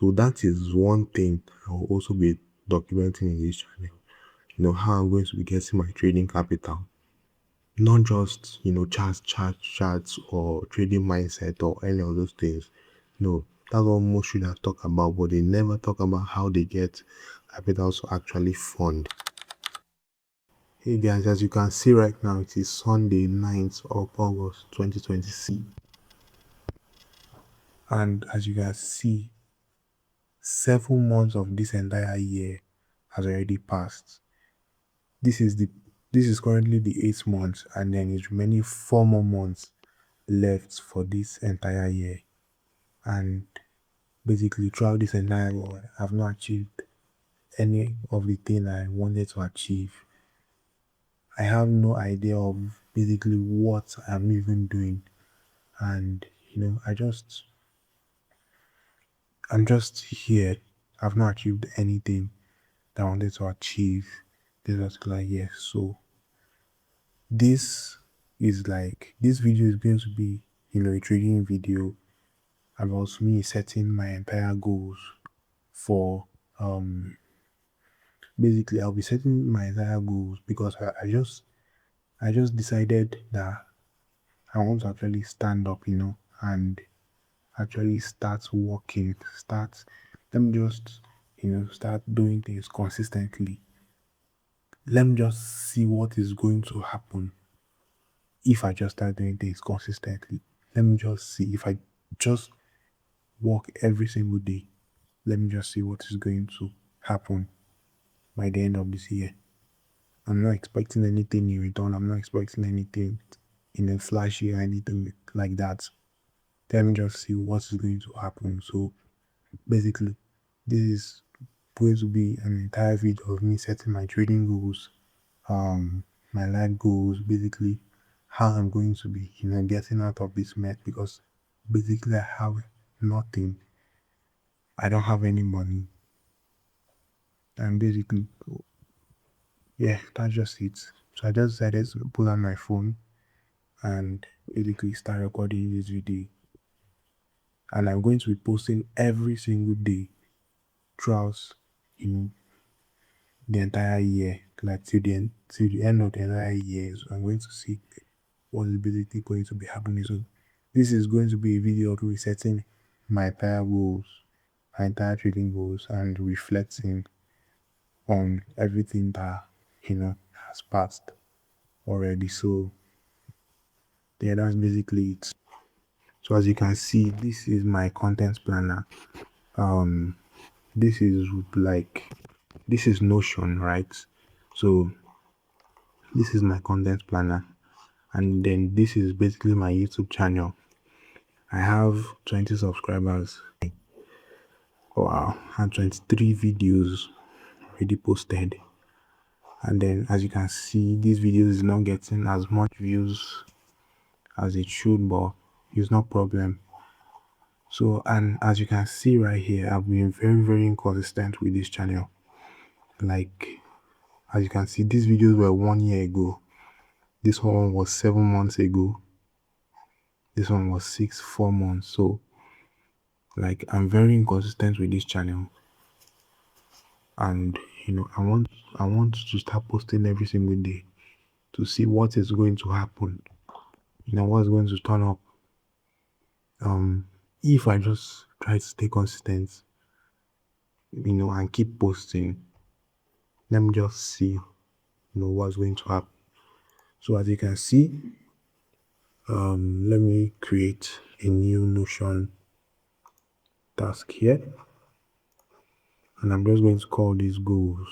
So that is one thing I will also be documenting in this channel. How I'm going to be getting my trading capital. Not just, charts or trading mindset or any of those things. No, that's what most should have talked about, but they never talk about how they get capital to actually fund. Hey guys, as you can see right now, it is Sunday 9th of August 2026. And as you can see, 7 months of this entire year has already passed. This is currently the 8th month, and then it's remaining 4 more months left for this entire year. And basically throughout this entire year, I've not achieved any of the thing I wanted to achieve. I have no idea of basically what I'm even doing. And I'm just here. I've not achieved anything that I wanted to achieve this particular year. So this video is going to be, a trading video about me setting my entire goals for basically I'll be setting my entire goals because I just decided that I want to actually stand up, and actually start working, let me just, start doing things consistently. Let me just see what is going to happen if I just start doing things consistently. Let me just see if I just work every single day. Let me just see what is going to happen by the end of this year. I'm not expecting anything in return. I'm not expecting anything in a flashy or anything like that. Let me just see what is going to happen. So basically, this is going to be an entire video of me setting my trading goals, my life goals, basically how I'm going to be, getting out of this mess, because basically I have nothing. I don't have any money. And basically, yeah, that's just it. So I just decided to pull out my phone and basically start recording this video. And I'm going to be posting every single day throughout, the entire year, like till the end of the entire year. So I'm going to see what is basically going to be happening. So this is going to be a video of resetting my entire goals, my entire trading goals, and reflecting on everything that has passed already. So yeah, that's basically it. So as you can see, this is my content planner. This is this is Notion, right? So this is my content planner, and then this is basically my YouTube channel. I have 20 subscribers. Wow, and 23 videos already posted. And then as you can see, this video is not getting as much views as it should, but it's no problem. So, and as you can see right here, I've been very, very inconsistent with this channel. Like, as you can see, these videos were 1 year ago. This one was 7 months ago. This one was 4 months. So, like, I'm very inconsistent with this channel. And, I want to start posting every single day to see what is going to happen. What's going to turn up. If I just try to stay consistent, and keep posting, let me just see, what's going to happen. So as you can see, let me create a new Notion task here, and I'm just going to call these goals.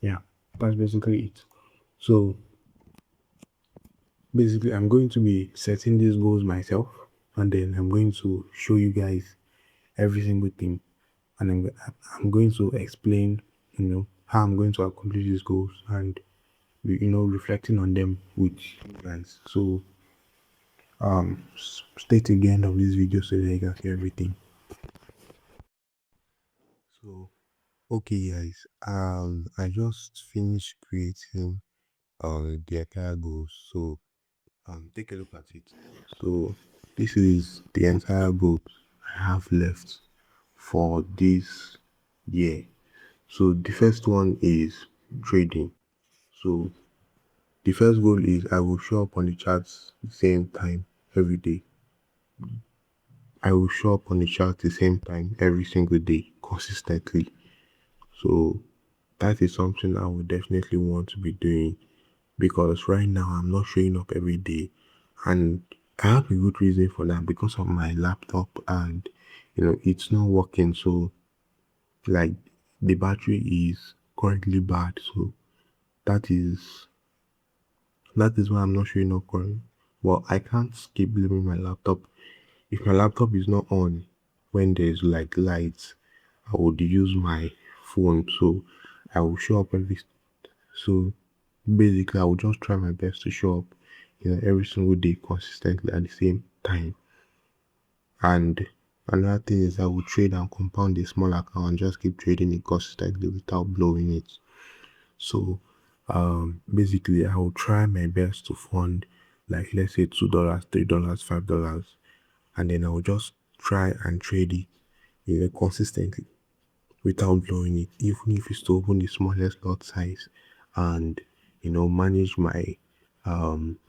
Yeah, that's basically it. So basically I'm going to be setting these goals myself, and then I'm going to show you guys every single thing, and I'm going to explain how I'm going to accomplish these goals, and reflecting on them with you guys. So stay to the end of this video so that you can see everything. So okay guys, I just finished creating the entire goals. So take a look at it. So this is the entire goal I have left for this year. So the first one is trading. So the first goal is I will show up on the charts the same time every day. I will show up on the chart the same time every single day consistently. So that is something I would definitely want to be doing because right now I'm not showing up every day, and I have a good reason for that because of my laptop, and it's not working. So like the battery is currently bad, so that is why I'm not showing up currently. Well, I can't keep leaving my laptop. If my laptop is not on when there's like lights, I would use my phone. So I will show up so basically I will just try my best to show up, every single day consistently at the same time. And another thing is I will trade and compound a small account and just keep trading it consistently without blowing it. So basically I will try my best to fund like let's say $2, $3, $5, and then I will just try and trade it, consistently without blowing it, even if it's to open the smallest lot size and manage my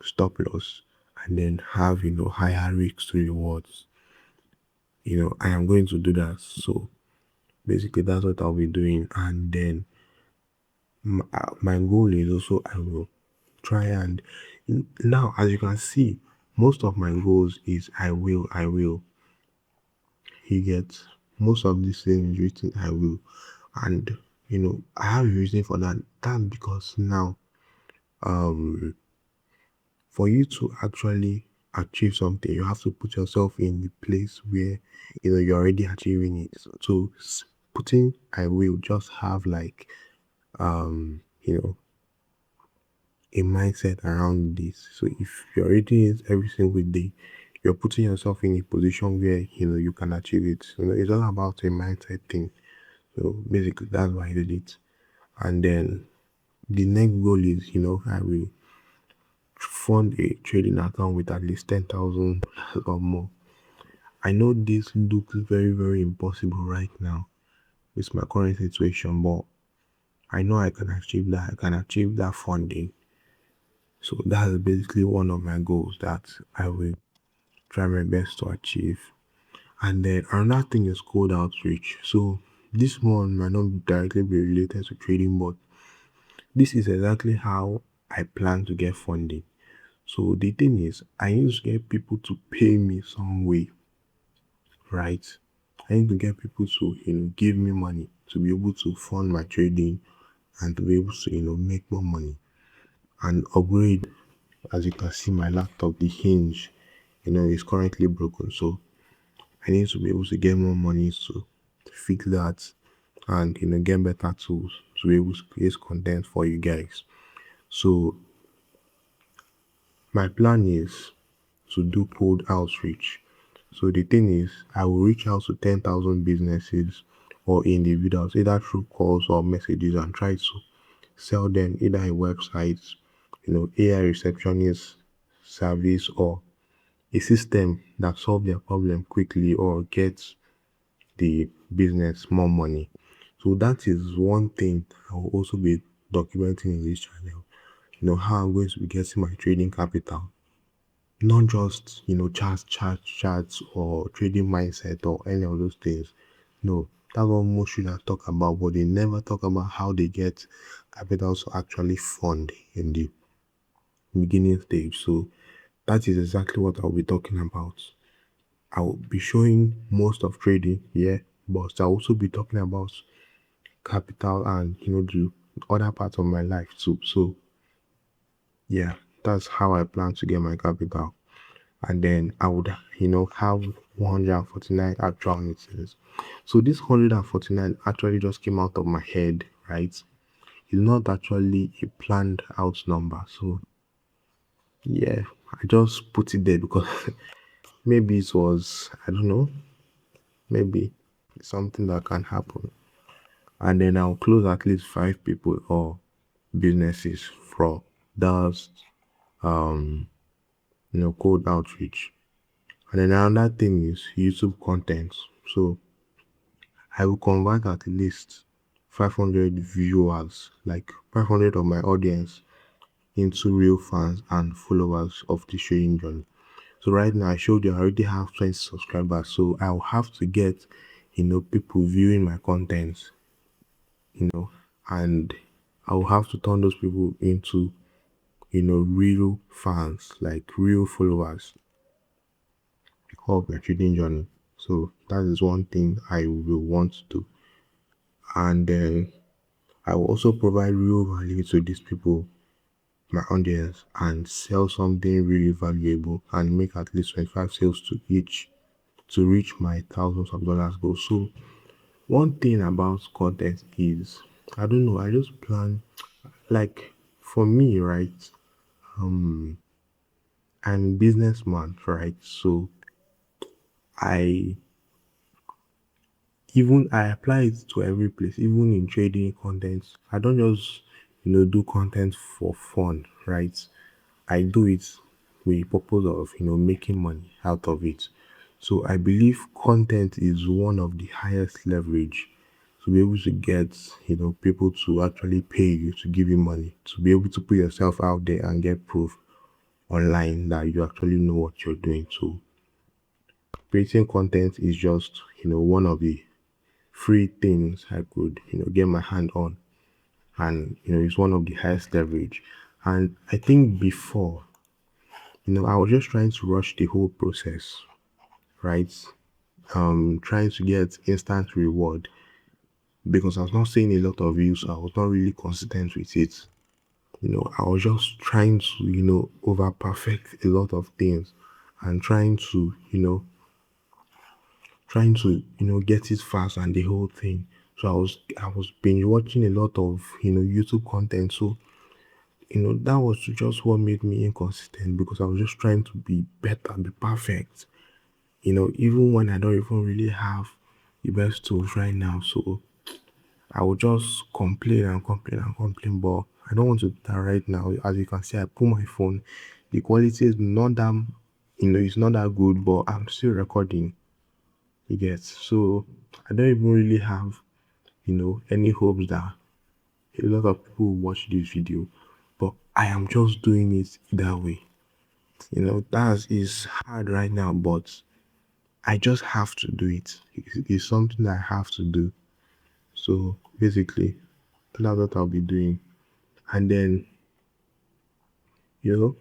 stop loss and then have higher risks to rewards. I am going to do that. So basically that's what I'll be doing. And then my goal is also I will try and now as you can see, most of my goals is I will. He gets most of these things written I will. And I have a reason for that. That's because now for you to actually achieve something, you have to put yourself in the place where you're already achieving it. So putting I will just have like you know a mindset around this. So if you're reading it every single day, you're putting yourself in a position where you can achieve it. It's all about a mindset thing. So basically that's why I did it. And then the next goal is I will fund a trading account with at least 10,000 or more. I know this looks very, very impossible right now with my current situation, but I know I can achieve that. I can achieve that funding. So that's basically one of my goals that I will try my best to achieve. And then another thing is cold outreach. So this one might not directly be related to trading, but this is exactly how I plan to get funding. So the thing is, I need to get people to pay me some way, right? I need to get people to, give me money to be able to fund my trading and to be able to, make more money and upgrade. As you can see, my laptop, the hinge, is currently broken. So I need to be able to get more money to fix that and, get better tools to be able to create content for you guys. So my plan is to do cold outreach. So the thing is, I will reach out to 10,000 businesses or individuals, either through calls or messages, and try to sell them either a website, AI receptionist service, or a system that solve their problem quickly or gets the business more money. So that is one thing I will also be documenting in this channel. How I'm going to be getting my trading capital, not just charts or trading mindset or any of those things. No, that's what most traders talk about, but they never talk about how they get capital to actually fund in the beginning stage. So that is exactly what I'll be talking about. I'll be showing most of trading, yeah, but I'll also be talking about capital and the other parts of my life too. So yeah, that's how I plan to get my capital. And then I would, have 149 actual meetings. So this 149 actually just came out of my head, right? It's not actually a planned out number. So yeah, I just put it there because maybe it was, I don't know, maybe it's something that can happen. And then I'll close at least 5 people or businesses from those cold outreach. And then another thing is YouTube content. So I will convert at least 500 viewers, like 500 of my audience, into real fans and followers of the trading journey. So right now I showed you I already have 20 subscribers. So I'll have to get, people viewing my content, and I'll have to turn those people into, real fans, like real followers of my trading journey. So that is one thing I will want to do. And then I will also provide real value to these people, my audience, and sell something really valuable and make at least 25 sales to each to reach my thousands of dollars goal. So one thing about content is, I don't know, I just plan, like, for me, right? I'm a businessman, right? So I I apply it to every place, even in trading content. I don't just, do content for fun, right? I do it with the purpose of, making money out of it. So I believe content is one of the highest leverage to be able to get, people to actually pay you to give you money, to be able to put yourself out there and get proof online that you actually know what you're doing. So creating content is just, one of the free things I could, get my hand on. And, it's one of the highest leverage. And I think before, I was just trying to rush the whole process, right? Trying to get instant reward because I was not seeing a lot of views. I was not really consistent with it. I was just trying to, over perfect a lot of things and trying to, get it fast and the whole thing. So I was binge watching a lot of, YouTube content. So, that was just what made me inconsistent because I was just trying to be better, be perfect. Even when I don't even really have the best tools right now. So I will just complain and complain and complain, but I don't want to do that right now. As you can see, I pull my phone. The quality is not that, it's not that good, but I'm still recording. You get, so I don't even really have, any hopes that a lot of people will watch this video, but I am just doing it that way. That is hard right now, but I just have to do it. It's something that I have to do. So basically, that's what I'll be doing. And then, you know,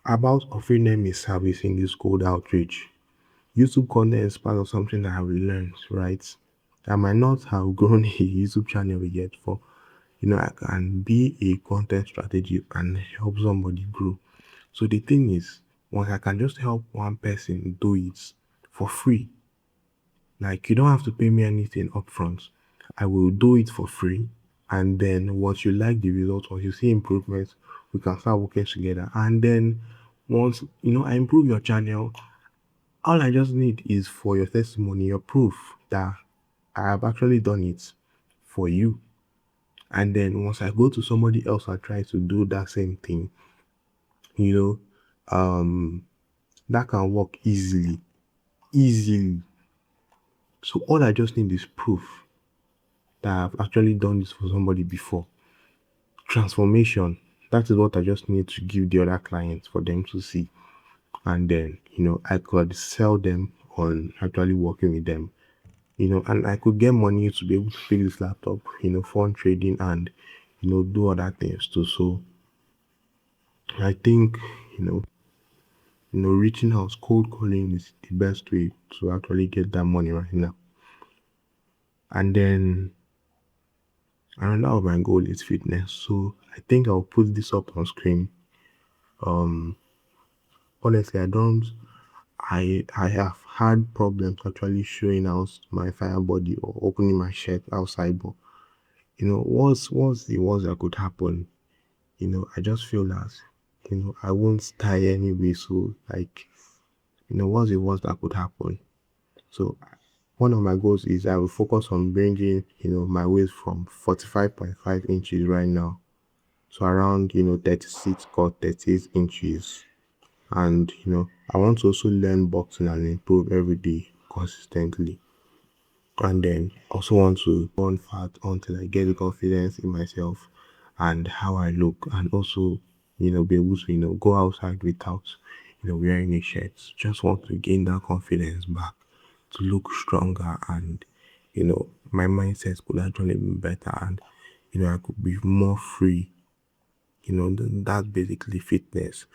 about offering them a service in this cold outreach. YouTube content is part of something that I will learn, right? I might not have grown a YouTube channel yet, for I can be a content strategy and help somebody grow. So the thing is, once I can just help one person do it for free, like you don't have to pay me anything upfront. I will do it for free. And then once you like the results, once you see improvements, we can start working together. And then once I improve your channel, all I just need is for your testimony, your proof that I have actually done it for you. And then once I go to somebody else and try to do that same thing, you that can work easily. Easily. So all I just need is proof that I've actually done this for somebody before. Transformation. That is what I just need to give the other clients for them to see. And then, I could sell them on actually working with them. And I could get money to be able to pay this laptop, fund trading and, do other things too. So I think, reaching out, cold calling is the best way to actually get that money right now. And then another of my goal is fitness. So I think I'll put this up on screen. Honestly, I have had problems actually showing out my fire body or opening my shirt outside, but what's the worst that could happen? I just feel that I won't die anyway. So like, what's the worst that could happen? So one of my goals is I will focus on bringing my waist from 45.5 inches right now, so around 36 or 38 inches. And I want to also learn boxing and improve every day consistently. And then also want to burn fat until I get the confidence in myself and how I look, and also be able to go outside without wearing a shirt. Just want to gain that confidence back, to look stronger, and my mindset could actually be better, and I could be more free. That's basically fitness.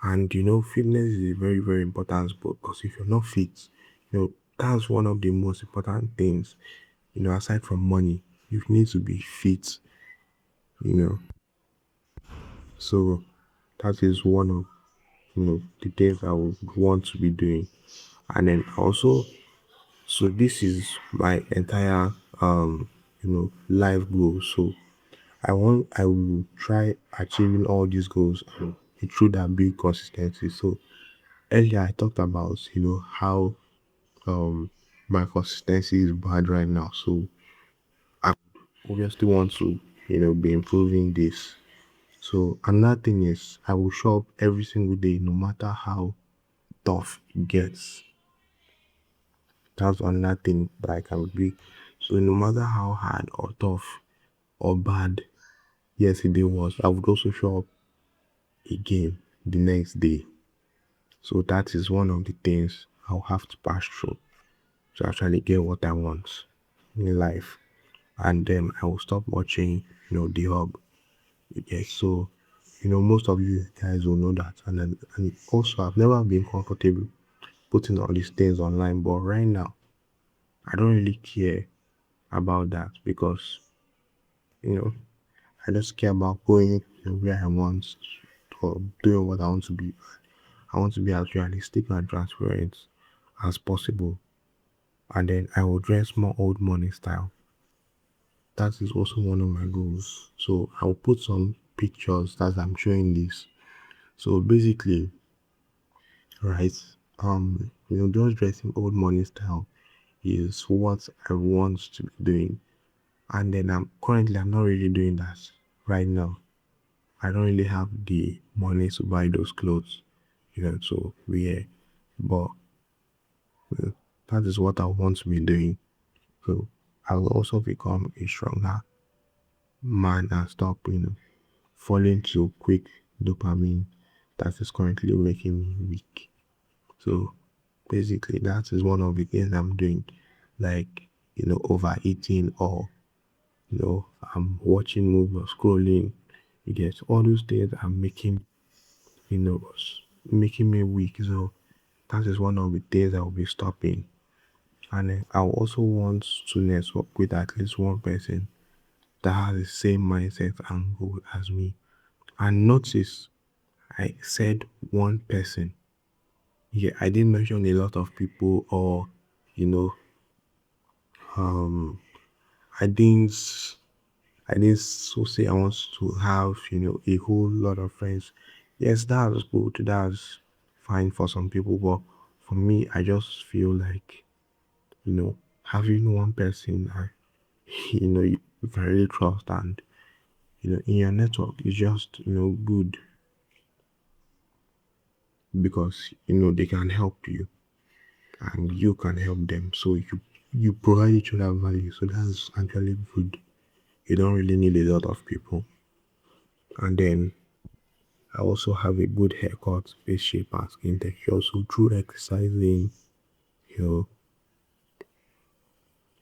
And fitness is a very, very important sport, because if you're not fit, that's one of the most important things. Aside from money, you need to be fit, you know. So that is one of the things I would want to be doing. And then also, so this is my entire life goal. So I will try achieving all these goals, and through that big consistency. So earlier I talked about how um my consistency is bad right now. So I obviously want to be improving this. So another thing is, I will show up every single day, no matter how tough it gets. That's another thing that I can be. So no matter how hard or tough or bad yesterday was, I would also show up again the next day. So that is one of the things I'll have to pass through to actually get what I want in life. And then I will stop watching, the hub. Yeah, so most of you guys will know that. And also, I've never been comfortable putting all these things online, but right now I don't really care about that, because you know I just care about going where I want, or doing what I want to be. I want to be as realistic and transparent as possible, and then I will dress more old money style. That is also one of my goals. So I'll put some pictures as I'm showing this. So basically, right, just dressing old money style is what I want to be doing. And then I'm not really doing that right now. I don't really have the money to buy those clothes, to wear. But uh, that is what I want to be doing. So I'll also become a stronger man and stop, falling to quick dopamine that is currently making me weak. So basically, that is one of the things I'm doing, like overeating, or I'm watching movies, scrolling. You get all those things are making making me weak. So that is one of the things I will be stopping. And then I also want to network with at least one person that has the same mindset and goal as me. And notice I said one person. Yeah, I didn't mention a lot of people, or you know, um, I didn't I didn't so say I want to have a whole lot of friends. Yes, that's good. That's fine for some people, but for me, I just feel like having one person I you can really trust, and in your network is just good, because they can help you and you can help them. So you provide each other value. So that's actually good. You don't really need a lot of people. And then I also have a good haircut, face shape, and skin texture. So through exercising, you know,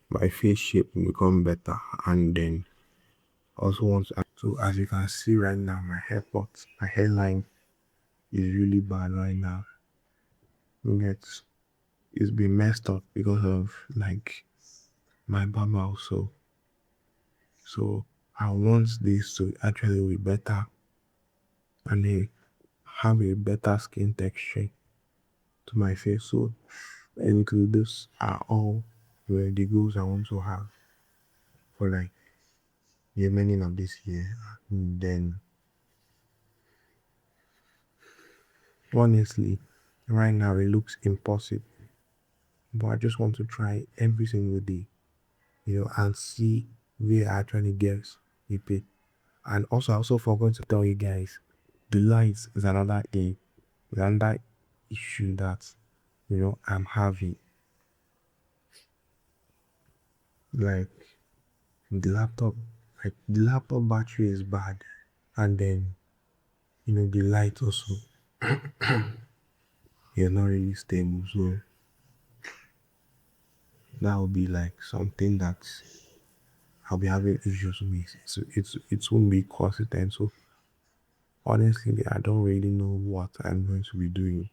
my face shape will become better. And then also want to, so as you can see right now, my hairline is really bad right now. It's been messed up because of like my barber also. So I want this to actually be better, and then have a better skin texture to my face. So basically, these are all the goals I want to have for like the remaining of this year. And then honestly, right now it looks impossible, but I just want to try every single day, and see where I actually get the pay. And also, I also forgot to tell you guys, the lights is another thing. another issue that I'm having. Like the laptop battery is bad, and then the light also is not really stable. So that will be like something that I'll be having issues with. So it won't be consistent. So honestly, I don't really know what I'm going to be doing,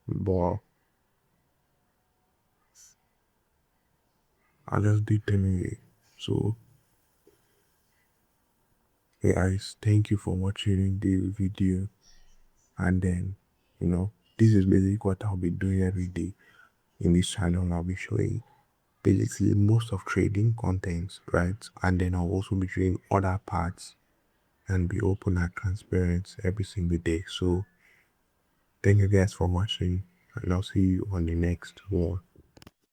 but I just did anyway. So hey guys, thank you for watching the video. And then this is basically what I'll be doing every day in this channel. I'll be showing basically most of trading contents, right? And then I'll also be showing other parts and be open and transparent every single day. So thank you guys for watching, and I'll see you on the next one.